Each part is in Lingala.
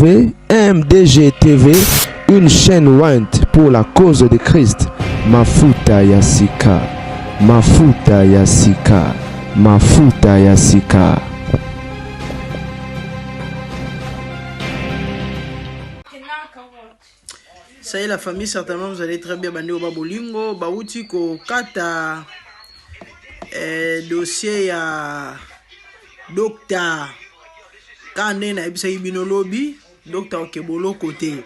MDG TV, une chaîne Wint pour la cause de Christ. Mafuta Yasika, Mafuta Yasika, Mafuta Yasika. Ça y est la famille, certainement vous allez très bien bandé au Babolingo. Bauti ko kata dossier ya docteur Kande na ebisa ibino lobby, docteur Okebolo côté.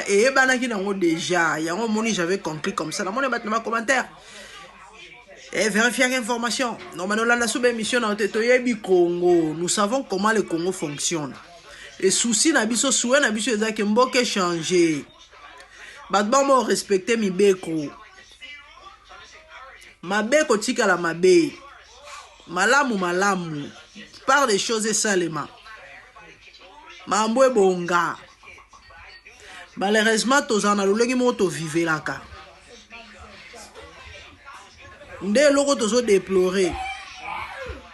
Et banaki nango déjà, yango moni j'avais compris comme ça. Dans mon commentaire. Et vérifier l'information. Normalement la sous-émission dans Toyebi Congo, nous savons comment le Congo fonctionne. Et souci na biso souhait na biso ezaki mboke changer. Batba mo respecter mi beko. Ma beko tika la mabe. Malamu malamu. Par des choses salement. Mambo bonga. Malheureusement tozana lolengi moto vive laka. Nde loko tozo déplorer.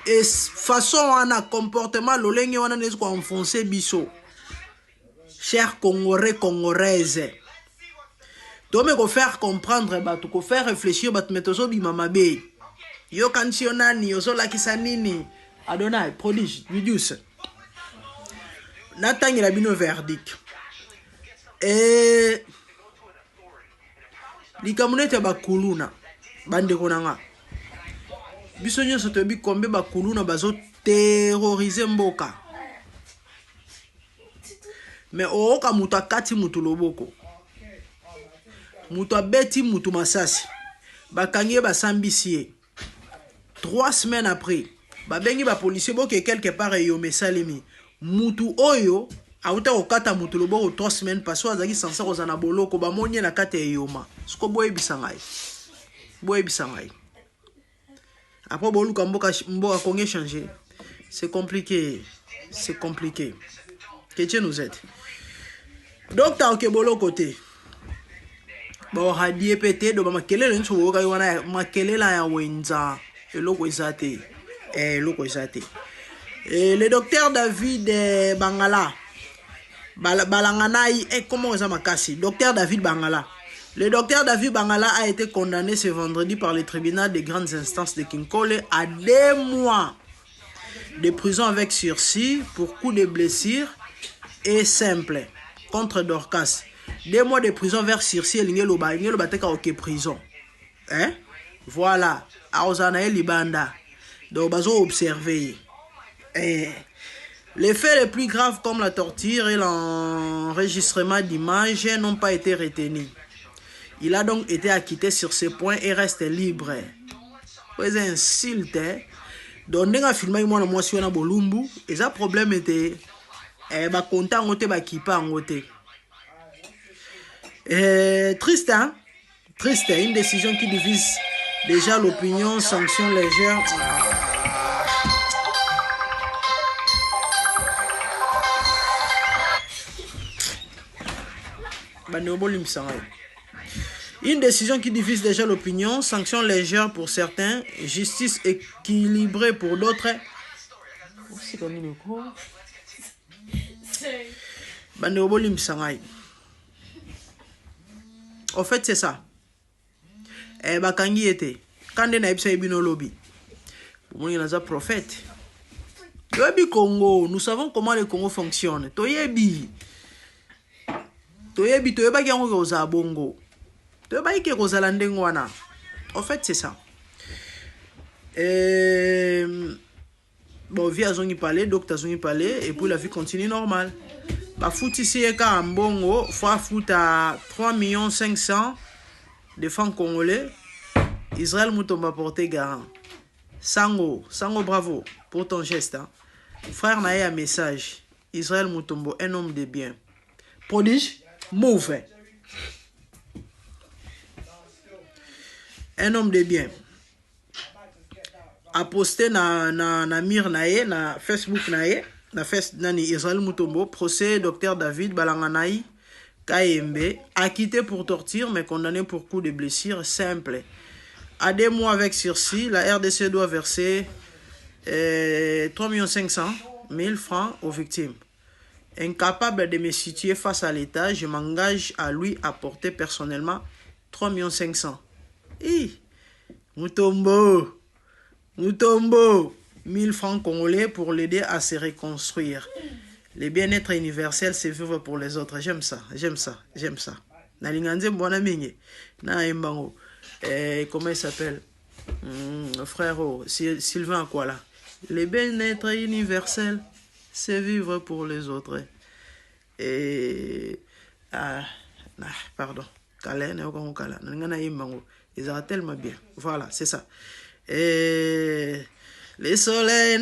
Et façon wana comportement lolengi wana nesko enfoncer biso. Chers Congolais, Congolaises. Tome ko faire comprendre batu, ko faire réfléchir batu metozo bi mamabe. Yo kansionani, yo la kisanini. Adonai, prodige, reduce. Natangi la bino verdict. Et likamunete bakuluna bande konanga. Biso nyonso tobi kombe bakuluna bazo terroriser mboka. Mais oka muta kati mutu loboko. Mutu abeti mutu masasi. Bakangie basambisie. 3 semaines après, babengi ba policier boke quelque part yome salimi. Mutu oyo auta okata mutu loboko 3 semaines paso azaki sansa kozana boloko ba monye na kate yoma. Siko boye bisangai. Boye bisangai. Après boluka mboka konge changer. C'est compliqué. C'est compliqué. Que Dieu nous aide. Docteur Okebolo côté. Bon radie pété do makelele nso woka wana makelela ya wenza eloko ezate. Eloko ezate. Le docteur David Bangala Balanganai et comment on makasi docteur David Bangala. Le docteur David Bangala a été condamné ce vendredi par le tribunal des grandes instances de Kinkole à 2 mois de prison avec sursis pour coup de blessure et simple contre Dorcas. 2 mois de prison vers sursis et l'ingelo teka ok prison. Hein? Voilà. Aozana libanda. Donc bazo observer. Les faits les plus graves comme la torture et l'enregistrement d'images n'ont pas été retenus. Il a donc été acquitté sur ces points et reste libre. Vous insulte. Donc, on a filmé moi sur na bolumbu. Et ça problème était ba content ngote ba kipa ngote. Triste hein? Triste, une décision qui divise déjà l'opinion, sanction légère. Une décision qui divise déjà l'opinion, sanction légère pour certains, justice équilibrée pour d'autres. En fait, c'est ça. Bakangi était. Quand on a eu un lobby, pour moi, un prophète. Toyebi Congo, nous savons comment le Congo fonctionne. Toyebi. Toyebi ki yango koza bongo. Toyebi ki koza ndengo wana. En fait, c'est ça. Bon, vie a zongi parler, docteur zongi parler, et puis la vie continue normale. Ba foot ici eka mbongo, fois foot à 3 500 000 de francs congolais. Israël Moutomba porté garant. Sango, bravo pour ton geste. Hein. Frère Naé un message. Israël Moutombo, un homme de bien. Prodige, mauvais. Un homme de bien. A posté na mir Naé, na Facebook Naé, na nani Israël Moutombo, procès docteur David Balanganaï Kayembe, acquitté pour torture mais condamné pour coup de blessure simple. À 2 mois avec sursis, la RDC doit verser 3 500 000 francs aux victimes. Incapable de me situer face à l'État, je m'engage à lui apporter personnellement 3 500 000. Mutombo, 1000 francs congolais pour l'aider à se reconstruire. Le bien-être universel, c'est vivre pour les autres. J'aime ça. Nalinganze Mbwana Mingi. Na Mbango. Comment il s'appelle? Frérot, Sylvain Akwala. Le bien-être universel, c'est vivre pour les autres. Et... pardon. Ils ont tellement bien. Voilà, c'est ça. Et... Les soleils,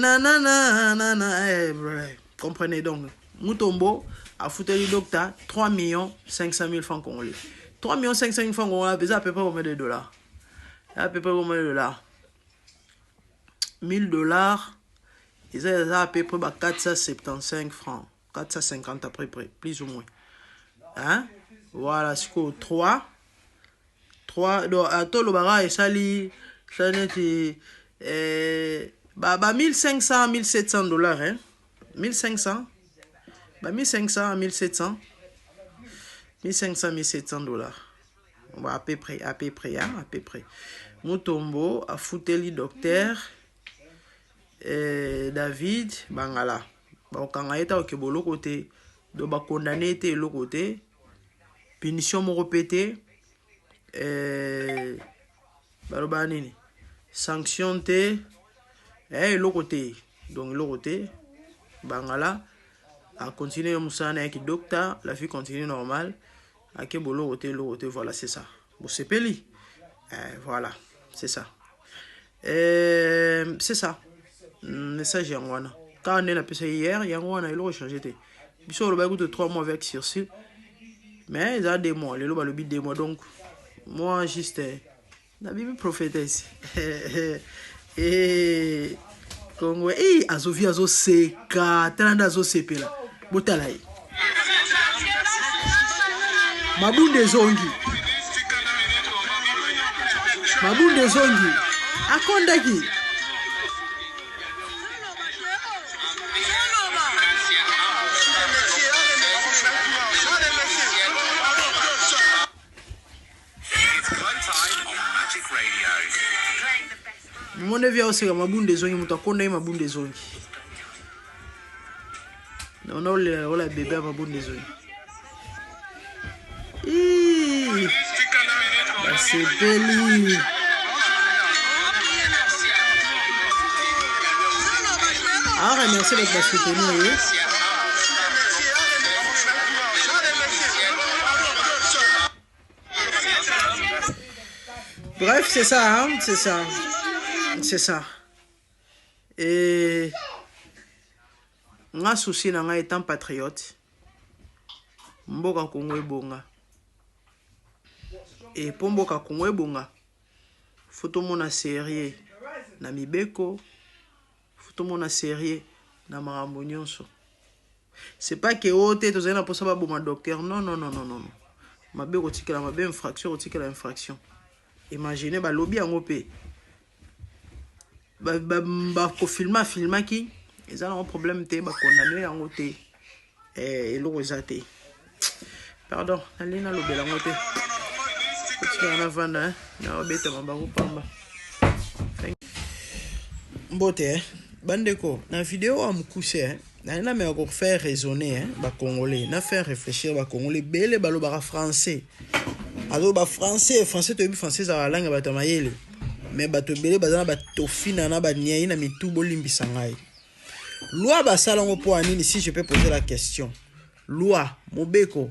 comprenez donc. Mutombo a foutu le docteur 3 500 000 francs congolais. 3 500 000 francs congolais, c'est à peu près combien de dollars? À peu près combien de dollars? 1000 dollars, ils ont à peu près 475 francs. 450 à peu près, plus ou moins. Hein? Voilà, c'est quoi? 3. Donc, à tout le bara et sali, ça n'est 1500 1700 dollars, hein? 1500 1500 1700 dollars. À peu près, hein? À peu près. Mutombo a foutu le docteur David Bangala. Quand on a été au Kebolo côté, donc on a condamné été le côté, punition mon répété, sanction te, le côté, donc le côté, Bangala a continué Moussane avec le docteur, la fille continue normal, à Kebolo côté, voilà c'est ça. Bon c'est peli, voilà c'est ça, c'est ça. Message Yangwana. Quand on est appelé hier, Yangwana il a changé. Il sont le bagou de 3 mois avec sursis. Mais il a des mois, le bas le bit des mois donc moi juste la Bible prophétesse. Et Congo azovi azo seka tanda azo sepela. Botalai. Mabunde zongi. Akondaki. Monde via aussi mabunde zongi mutakonda mabunde zongi. On a le bébé mabunde zongi. C'est peli. Ah, merci d'être soutenu. Bref, c'est ça, hein? C'est ça. Et nga souci na nga étant patriote, mboka Congo ebonga. Et pour mboka Congo ebonga, faut tout monde sérieux na mibeko, faut tout monde sérieux na makambo nyonso. C'est pas que ote to zena pour ça ba boma docteur, non. Mabeko tikela mabe infraction, tikela infraction. Imaginez ba lobby en opé. Ba ko filma qui ils ont un problème te ba condamné en oté et lo resate. Pardon, alina lobela ngote. Tu en avant hein, na obeta mamba ko pamba. Mbote bandeko na vidéo am coucher na me ko faire raisonner ba congolais, na faire réfléchir ba congolais belé ba lobara français. Alors ba français to bi français za langue ba tamayele. Mais bato belé bazana ba tofina na ba niai na mitubo limbisa ngai. Loi ba salongo po anini si je peux poser la question. Loi mobeko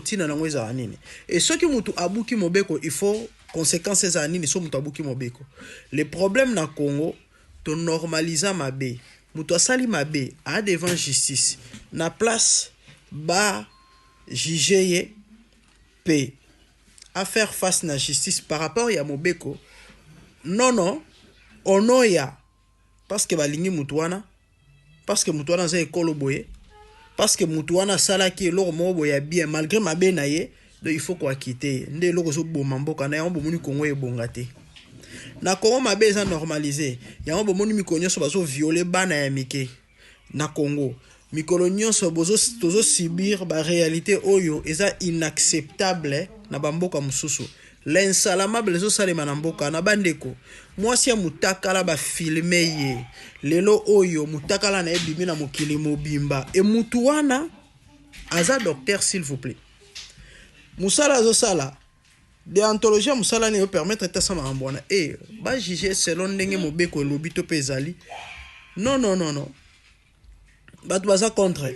tina na ngweza anini. Et ce qui mutu abuki mobeko il faut conséquences za anini so mutu abuki mobeko. Le problème na Congo to normaliser mabe. Mutu asali mabe a devant justice. Na place ba jugeye p à faire face na justice par rapport ya mobeko. Non, onoya parce que balingi mutuana parce que mutuana za ekolo boye parce que mutuana salaki eloko moko boya bien malgré mabe na ye donc il faut quoi quitter nde eloko zo boma mboka na yango bomoni Congo ebonga te na Congo mabe za normaliser yango bomoni mikonyo so bazo violer bana ya mike na Congo mikolo nyonso tozo subir ba réalité oyo eza inacceptable na bamboka mususu. L'insalamable zo salema na mboka na bandeko. Mwasi ya mutakala ba filme ye. Lelo oyo mutakala na ebimi na mokili mobimba. E mutu wana aza docteur s'il vous plaît. Musala zo sala déontologie musala ne yo permettre ta sama mbona ba juger selon ndenge mobeko elobi to pezali. Non. Batu baza contre.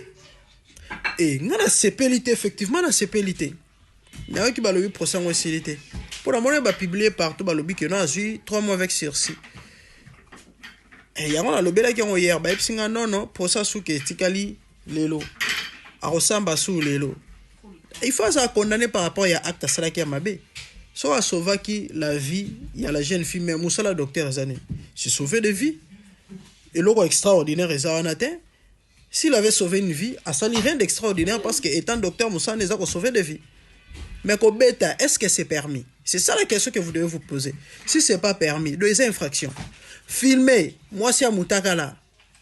Ngana sepelité effectivement na sepelité. N'a qui balobi procès en silité. Pour la monnaie ba publier partout balobi que non a eu 3 mois avec sursis. Ya ngona lobela ki ngo hier ba epsinga non procès sou ke tikali lelo. A ressemble sou lelo. Il faut ça condamner par rapport à acte sala ki mabe. So a sauvé qui la vie, il y a la jeune fille mais musala docteur Zane. C'est sauvé de vie. Et l'eau extraordinaire est en atteint. S'il avait sauvé une vie, ça n'est rien d'extraordinaire parce que étant docteur Moussa n'est pas sauvé de vie. Mais Kobeta, est-ce que c'est permis? C'est ça la question que vous devez vous poser. Si c'est pas permis, deux infractions. Filmer, moi c'est à Moutakala.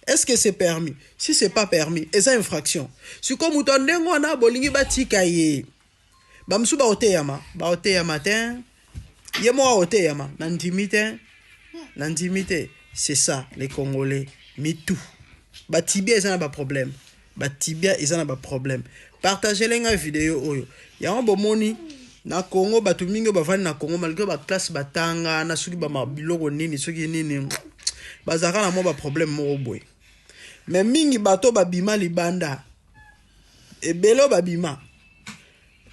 Est-ce que c'est permis? Si c'est pas permis, c'est infraction. Si comme Moutondengo na bolingi batikaye. Bamsu ba oteyama matin. Yemo oteyama n'intimité. C'est ça les Congolais. Mitou. Batibia ils ont pas problème. Partagez les vidéo oyo. Ya un bon moni na Congo batu mingi bavani na Congo malgré ba classe batanga na suki ba mabiloko nini suki nini. Bazaka na mo ba problème mo boy. Mais mingi bato babima libanda. Et belo babima.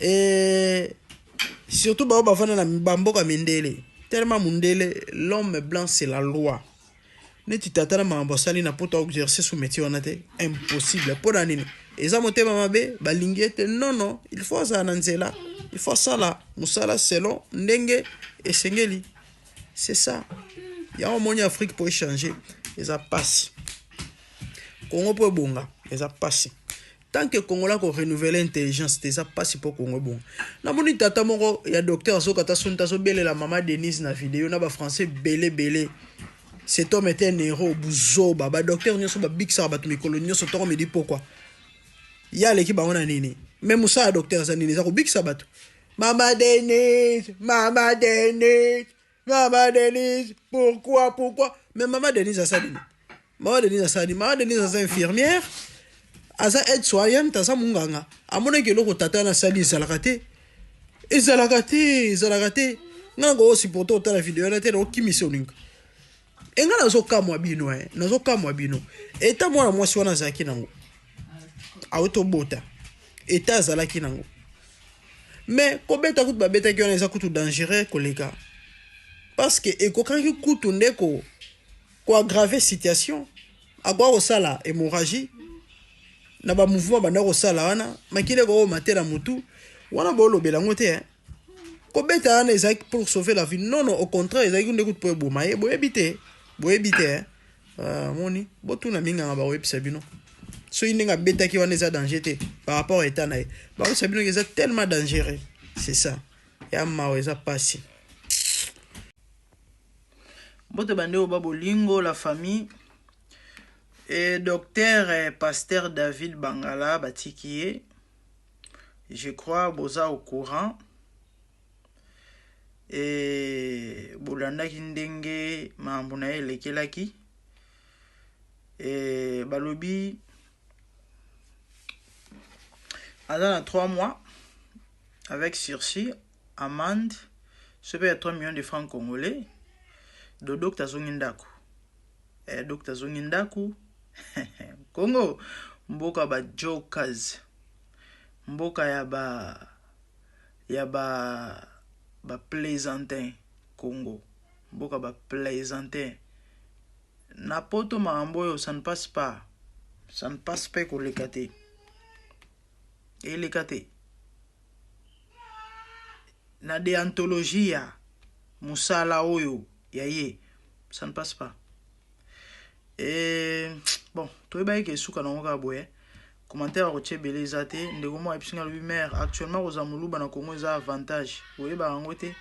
Et surtout ba bavana na bamboka mindele. Tellement mundele l'homme blanc c'est la loi. Ne tu t'attends à m'embosser na poto exercer sous métier on a impossible pour la nini. Et ça monte mabe balingete non il faut ça nanzela il faut ça là musala selon ndenge et sengeli c'est ça il y a un monde en Afrique pour échanger et ça passe Congo pour bonga et ça passe tant que Congo là ko renouveler intelligence ça passe pour Congo bon na moni tata moko ya docteur zo kata sunta zo bele la maman Denise na vidéo na ba français belé. Cet homme était un héros, Bouzoba, ba docteur nyoso ba big sa ba tumikolo nyoso to me dit pourquoi. Ya l'équipe ba ona nini. Même Moussa docteur za nini za ko big sabato. Maman Denise, pourquoi? Mais maman Denise a ça nini. Maman Denise a ça infirmière. Aza aide-soignante, aza munganga. Amona ke loko tata na sali zalakate. Ezalakate. Ngango aussi pour toi la vidéo na te no kimisio ninga. Enga nazokamwa bino eta mwana mwasi wana zaki nango autobota eta zalaki nango mais kobeta kutu babeta ki wana eza kutu dangereux koleka parce que ekokangi kutu ndeko ko aggraver situation akwa kosala hémorragie na ba mouvement banda kosala wana makile ko matela mutu wana bolobela ngote kobeta wana ezaki pour sauver la vie non au contraire ezaki ndeko pour eboma ye boyebite moni botuna minga nga ba websa bino so inenga beta ki wana eza danger te par rapport à état na ye ba websa bino eza tellement dangereux c'est ça ya mawe eza pasi bote bande o babolingo la famille et docteur pasteur David Bangala batikiye je crois boza au courant. Et bolanda kindenge mambo na elekelaki et balobi à 3 mois avec sursis amende ce peut être 3 millions de francs congolais de docteur Zongindako et docteur Zongindako Congo mboka ba jokers mboka ya ba plaisantin Congo boka ba plaisantin na poto mambo ça ne passe pas pour les kate et les kate na déontologie ya musala oyo yaye ça ne passe pas et bon toi ba ke suka na ngoka boye commentaire roche belezate ndeko mo epsinga lui mère actuellement aux amuluba na Congo za avantage oui ba ngote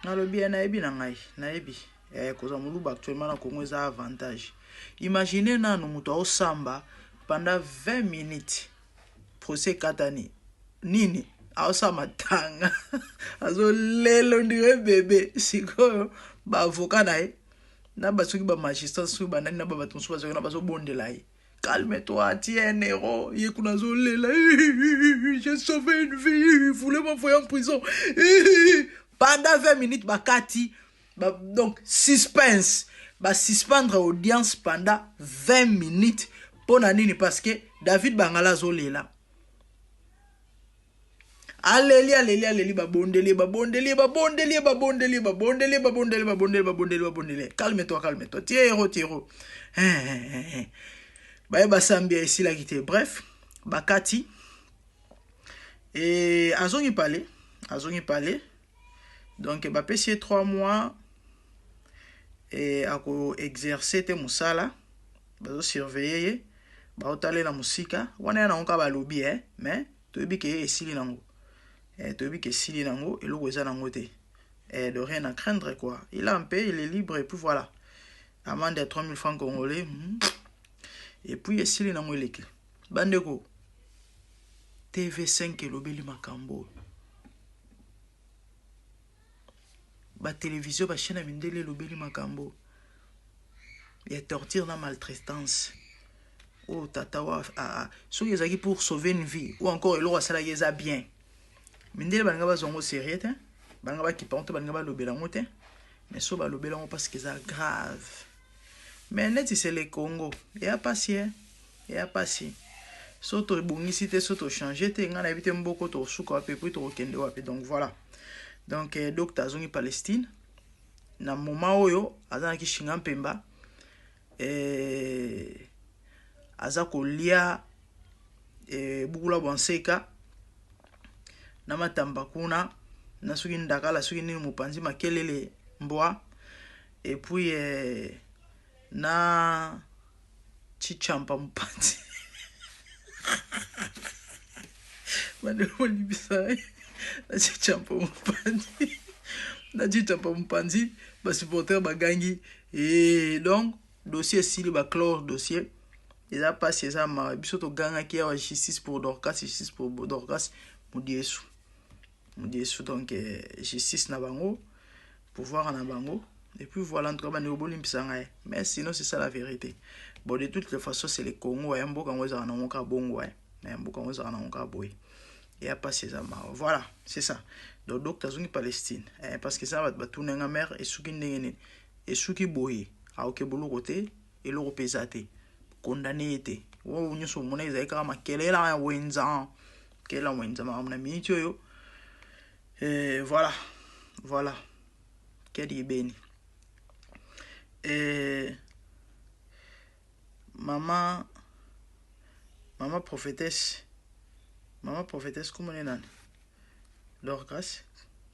na lobi na ebi na ngai na ebi koza muluba actuellement na Congo za avantage imaginez nanu muto o samba pendant 20 minutes procès katani nini aosa matanga azo lelo ndire bébé sikoyo ba avocat nae na basuki ba magistrat su ba nani na ba batonso bazo na bazo bondela ye. Calme-toi, tiens, héros. Je sauvé une vie. Vous voulez m'envoyer en prison. Pendant 20 minutes, Bakati. Donc, suspense. Suspendre l'audience pendant 20 minutes. Pour Nanini, parce que David Bangala Zolela. Alléli, babondeli. Calme-toi. Tiens, héros. Basambia ici la quitté. Bref, Bakati et azongi parler. Donc bapesi 3 mois et ako exercer te musala, bazo surveiller, ba otale na musika, wana na onka ba lobby mais toyebi ke esili nango. Toyebi ke esili nango et loko eza nango te. De rien à craindre quoi. Il a un peu, il est libre et puis voilà. Amende de 3000 francs congolais. Et puis esili nango eleki bandeko TV5 elobeli makambo ba télévision ba chaîne mindele elobeli makambo ya torture na maltraitance oh tata wa soki ezaki pour sauver une vie ou encore eloko asala yeza bien mindele banga bazongo sérieux te banga ba kipanto banga ba lobela ngote mais so ba lobela ngo parce que ça grave. Mais net c'est le Congo. Il y a passé. Soto bongisi soto changer te ngana ebite mboko to suka pe puis to kende wape. Donc voilà. Donc docteur Zongi Palestine na moment oyo azana ki shinga mpemba azako lia bukula bonseka na matamba kuna na suki ndakala suki ni mupanzi makelele mbwa et puis na chichampa mupanzi bane olibisa na chichampa mupanzi ba supporter bagangi et donc dossier sili ba clore dossier ils a passé ça ma biso to ganga ki ya justice pour Dorcas mudiesu donc justice na bango pouvoir na bango. Et puis voilà, en tout cas, mais sinon, c'est ça la vérité. Bon, de toutes les façons, c'est le Congo. Il y a un beau Congo, il y a un bon il n'y a pas ces amas. Voilà, c'est ça. Donc, docteur Zongi Palestine. Parce que ça va tourner en mer et souki n'engene. Et souki boye. A ok bolo côté et l'euro pesate. Condamné était. Ou nous sommes monnaie, ils avaient quand même quel est la wenza. Quel est la wenza, ma minute yo. Et voilà. Quel est béni. Et maman prophétesse comment est nan Dorcas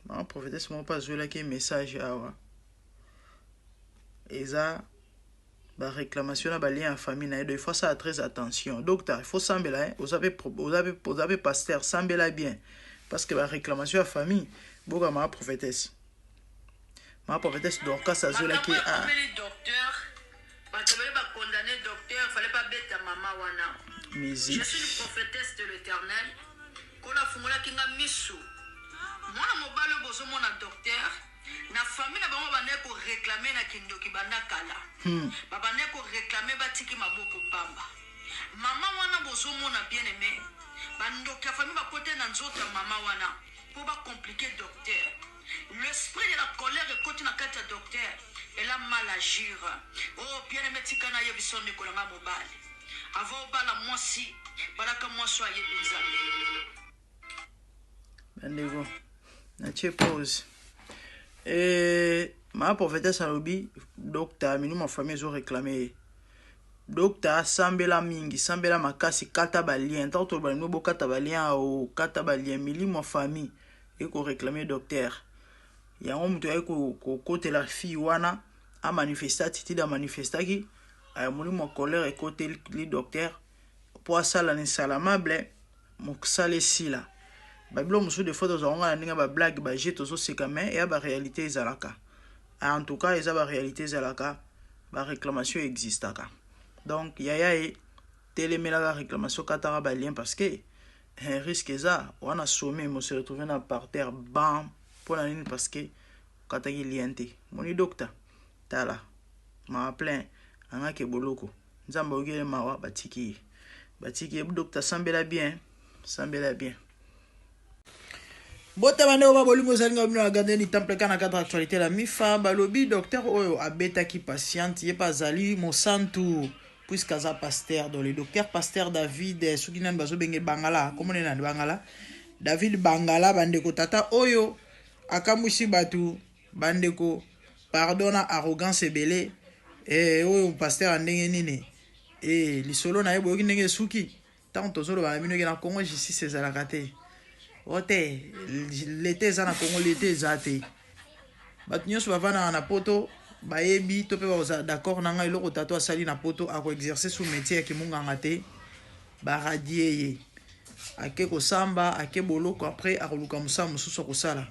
maman prophétesse moi pas jouer là qui message awa eza ba réclamation na ba lien en famille na il faut ça très attention docteur il faut sambela vous avez pasteur sambela bien parce que la réclamation à famille boka maman prophétesse Dorcas a joué là qui a je suis une prophétesse de l'Éternel. Kola fungula kinga misu. Mwana mobalo bozo mona docteur. Na famille na bango bane ko réclamer na kindoki banda kala. Ba bane ko réclamer batiki maboko pamba. Mama wana bozo mona bien aimé. Bandoka famille ba côté na nzota mama wana. Pour pas compliquer docteur. L'esprit de la colère est côté na kata docteur. Elle a mal agir. Oh bien aimé tikana yebiso nikolanga mobali. Avant bala moi si balaka moi soyez des amis. Bandego. Na pause. Ma prophétesse alobi docteur minu ma famille zo réclamer. Docteur sambela mingi sambela makasi kata balien tant ba no bokata balien o kata balien mili ma famille et ko réclamer docteur. Ya mutu ay ko côté la fille wana a manifesté titi da manifestaki a moni mo colère et côté le docteur pour ça la salamable mo sale sila babilo musu de fois dans on ninga ba blague ba jeto so sekame et ba réalité ezalaka en tout cas eza ba réalité ezalaka ba réclamation existaka donc yaya la réclamation katara ba lien parce que risque ça on a sommé on se retrouver dans par terre bam pour la ligne parce que kataki lienté moni docteur tala ma plein anga ke boloko nzamba ogele mawa batiki docteur sambela bien Bota bande oba bolingo zalinga bino agande ni temple kana cadre actualité la mifa balobi docteur oyo abeta ki patiente ye pas zali mosantu puisque za pasteur dans le docteur pasteur David Sukinan bazo benge bangala comment on est dans bangala David Bangala bandeko tata oyo akamushi batu bandeko pardonna arrogance ebele oyo pasteur andenge nini lisolo na yebo ndenge suki tant tozolo ba bino na Congo justice ezalaka te ote l'été za na Congo l'été zate batu nyonso bavana na poto bayebi to pe ba d'accord na ngai loko tato asali na poto ako exercer sous métier ki munganga te ba radier ake ko samba ake boloko après akoluka musa mususu ko sala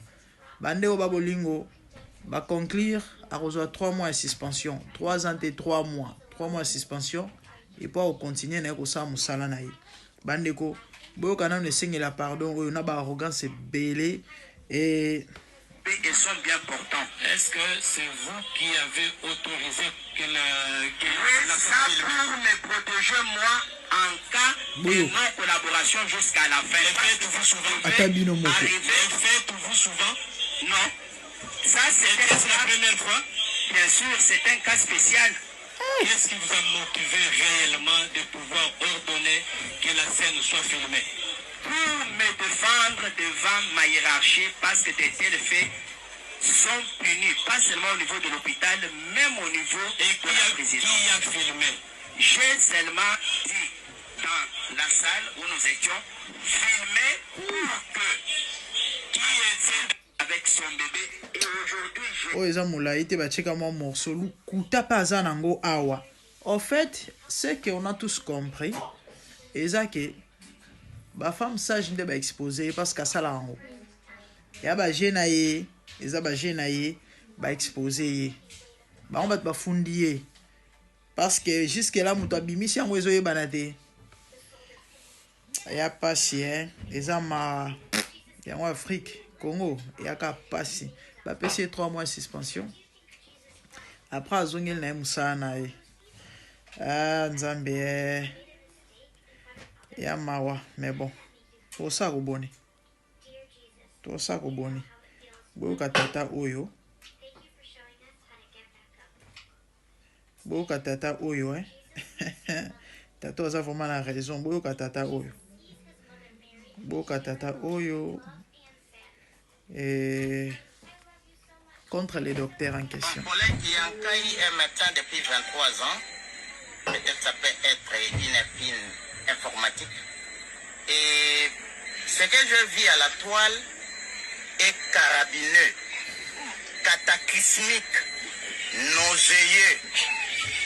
bande o babolingo ba conclure akozwa 3 mois de suspension 3 ans et 3 mois de suspension et pour continuer na ko sa musala na ye bande ko boyo kana ne singela pardon oyo na ba arrogance belé et sont bien portants. Est-ce que c'est vous qui avez autorisé que la ça pour me protéger moi en cas de non-collaboration jusqu'à la fin. Faites-vous souvent Non. Ça, c'est la première fois. Bien sûr, c'est un cas spécial. Qu'est-ce qui vous a motivé réellement de pouvoir ordonner que la scène soit filmée? Pour me défendre devant ma hiérarchie, parce que de tels faits sont punis, pas seulement au niveau de l'hôpital, même au niveau de la présidence. Qui a filmé? J'ai seulement dit dans la salle où nous étions, filmé pour que qui était avec son bébé. Et aujourd'hui, oh eza molaïte ba cheka mo morceau lukuta paza nango awa. En fait, c'est que on a tous compris eza que ba femme sage nde ba exposer parce que ça la ngo. Ya ba jena ye, eza ba jena ye ba exposer. Ba on ba fundier parce que jusque là muto abimisi yango ezo yebana te. Ya pasi eza ma yango Afrique Congo ya ka pasi ba pesi 3 mois de suspension après azongel na musana nzambe ya mawa mais bon to sa ko boni boyo katata oyo tato aza vraiment la raison boyo katata oyo et contre les docteurs en question. Mon collègue Yankai est médecin depuis 23 ans. Peut-être ça peut être une épine informatique. Et ce que je vis à la toile est carabineux, cataclysmique, nauséeux,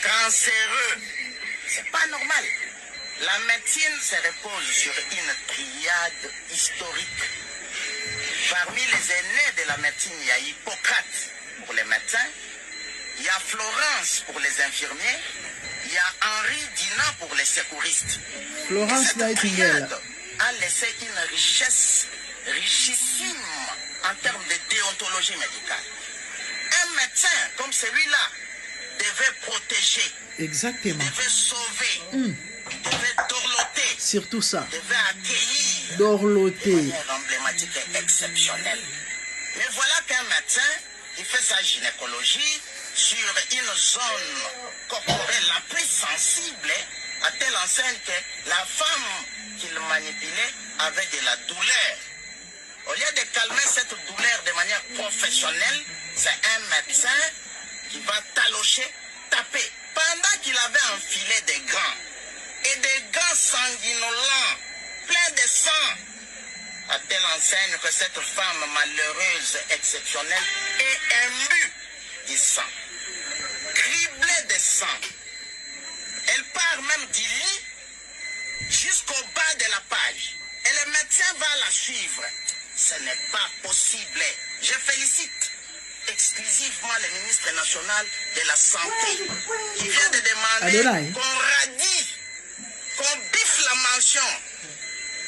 cancéreux. C'est pas normal. La médecine se repose sur une triade historique. Parmi les aînés de la médecine, il y a Hippocrate pour les médecins, il y a Florence pour les infirmiers, il y a Henri Dunant pour les secouristes. Florence Nightingale a laissé une richesse richissime en termes de déontologie médicale. Un médecin comme celui-là devait protéger, exactement, devait sauver, devait dorloter, surtout ça, devait accueillir, dorloter, de manière emblématique et exceptionnelle. Mais voilà qu'un médecin, il fait sa gynécologie sur une zone corporelle la plus sensible, à telle enseigne que la femme qu'il manipulait avait de la douleur. Au lieu de calmer cette douleur de manière professionnelle, c'est un médecin qui va talocher, taper, pendant qu'il avait enfilé des gants. Et des gants sanguinolents, pleins de sang, à telle enseigne que cette femme malheureuse, exceptionnelle, est imbue du sang, criblée de sang. Elle part même du lit jusqu'au bas de la page. Et le médecin va la suivre. Ce n'est pas possible. Je félicite exclusivement le ministre national de la Santé qui vient de demander qu'on radie, qu'on la mention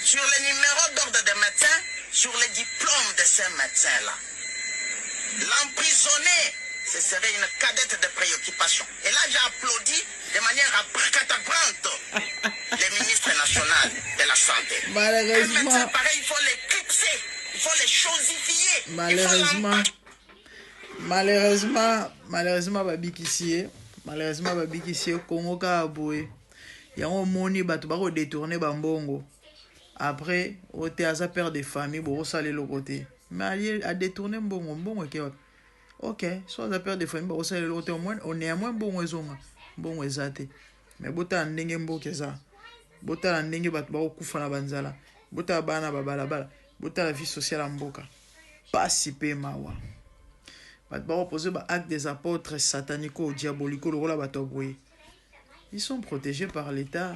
sur les numéros d'ordre des médecins, sur les diplômes de ces médecins-là. L'emprisonner, ce serait une cadette de préoccupation. Et là, j'ai applaudi de manière abracadabrante le ministre national de la Santé. Malheureusement. Un médecin pareil, il faut l'éclipser, il faut les chosifier. Malheureusement, babikisi Congo ka aboué. Yango moni batu bako détourner bambongo. Après, au théâtre père de famille, bon, ça le côté. Mais à détourner mbongo qui ok, soit la père de famille, bon, ça le côté au moins, on est à moins bon ezonga, bon ezate. Mais bota ndenge mboke za. Bota ndenge batu bako kufa na banzala. Bota bana babalabala. Bota la vie sociale mboka. Pas si peu mawa. Batu bako poser ba acte des apôtres satanico diabolico le rôle batoboué. Ils sont protégés par l'État.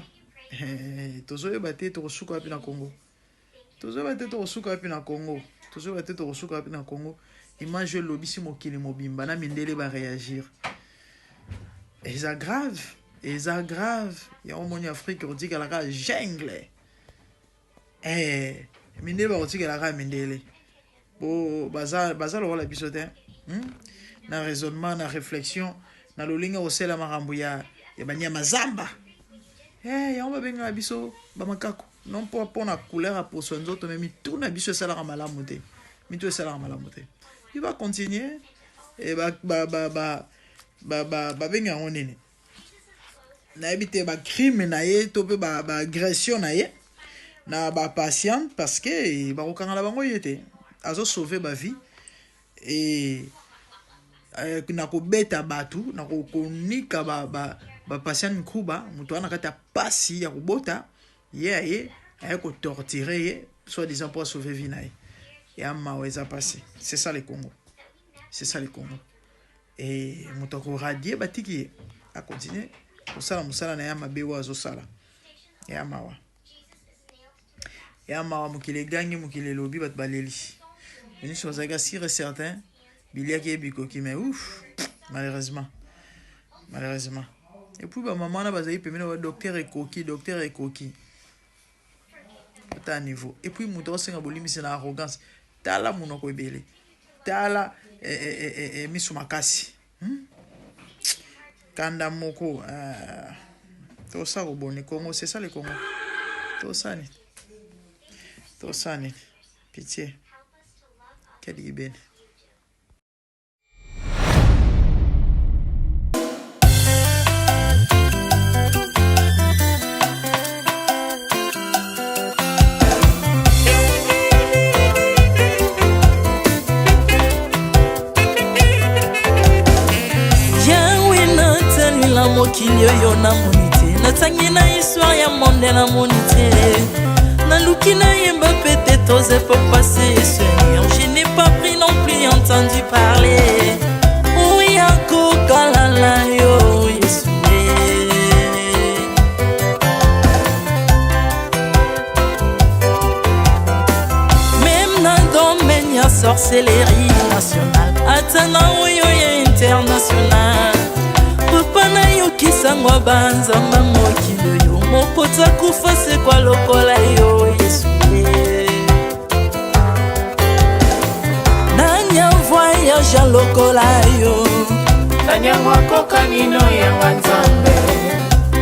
Tozo bate to suka api na Congo. Tozo bate to suka api na Congo. Tozo bate to suka api na Congo. Image lobisi mokili mobimba na mindele ba réagir. Et ça grave. Il y a un monde en Afrique qui dit qu'il y a la jungle. Mindele ba dit qu'il y a la mindele. Bo bazar le rôle bisotin. Na raisonnement, na réflexion, na lolinga osela marambo ya banya mazamba. Ya on benga biso ba makako. Non pas pour na couleur à pour son autre mais tout na biso sala malamu te. Mi tout sala malamu te. Il va continuer et ba benga onene. Na ebité ba crime na ye to pe ba agression na ye. Na ba patient parce que ba okanga la bango yete. Azo sauver ba vie et na ko beta batu na ko konika ba patient kuba mutu ana kata pasi ya kubota ye ko torturer soit disant pour sauver vie na ye ya maweza passer. C'est ça le Congo, et mutu ko radier batiki a continuer ko sala musala na ya mabewa zo sala ya mawa mukile gangi mukile lobi bat baleli une chose à sûr et certain. Bilia qui est bikoki mais ouf, malheureusement. Et puis maman na bazayi pemena docteur et coquille. À niveau. Et puis muto senga bolimi c'est arrogance. Tala munoko ebele. Tala misu makasi. Kanda moko to ça au bon Congo, c'est ça le Congo. To ça ni. Pitié. Quel ibene. mokili oyo namoni te, natangi na histoire ya monde namoni te, naluki nayemba pete toze po passer Seigneur, je n'ai pas pris non plus entendu parler oya kokalala yo Yesu. Même na domaine ya sorcellerie nationale, atana oyo ya international, papa na yo kisangwa banzamba mokili yo mokota kufa se kwa lokola yo Yesu. Nanya voyage lokola yo, nanya wakoka nino ya wanzambe,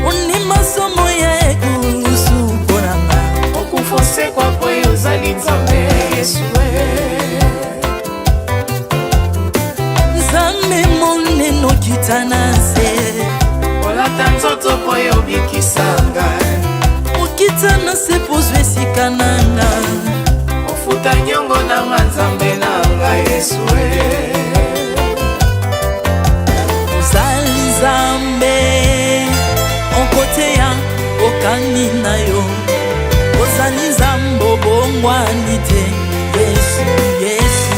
uni masomo ya ekusu ponanga, okufose kwa poyo zali nzambe Yesu. Nzambe moneno kitanase, olata nzoto poyo bikisanga, okitana se pozwe sikananga, ofuta nyongo na nzambe nanga Yesu. Ozali Nzambe onkoteya okani na yo, ozali Nzambe obongwani te Yesu, Yesu.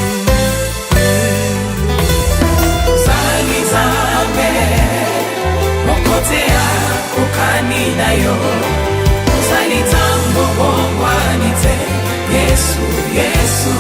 Ozali Nzambe onkoteya okani na yo, ozali Nzambe obongwani te Yesu, Yesu.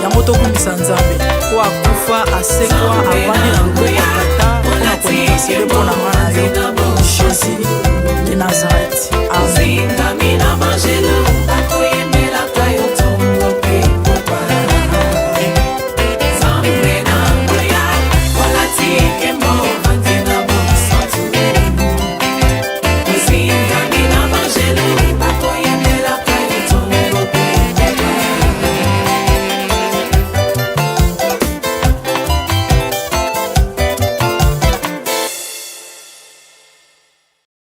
Yango to kumisa Nzambe. Kwa kufa asekwa avandi na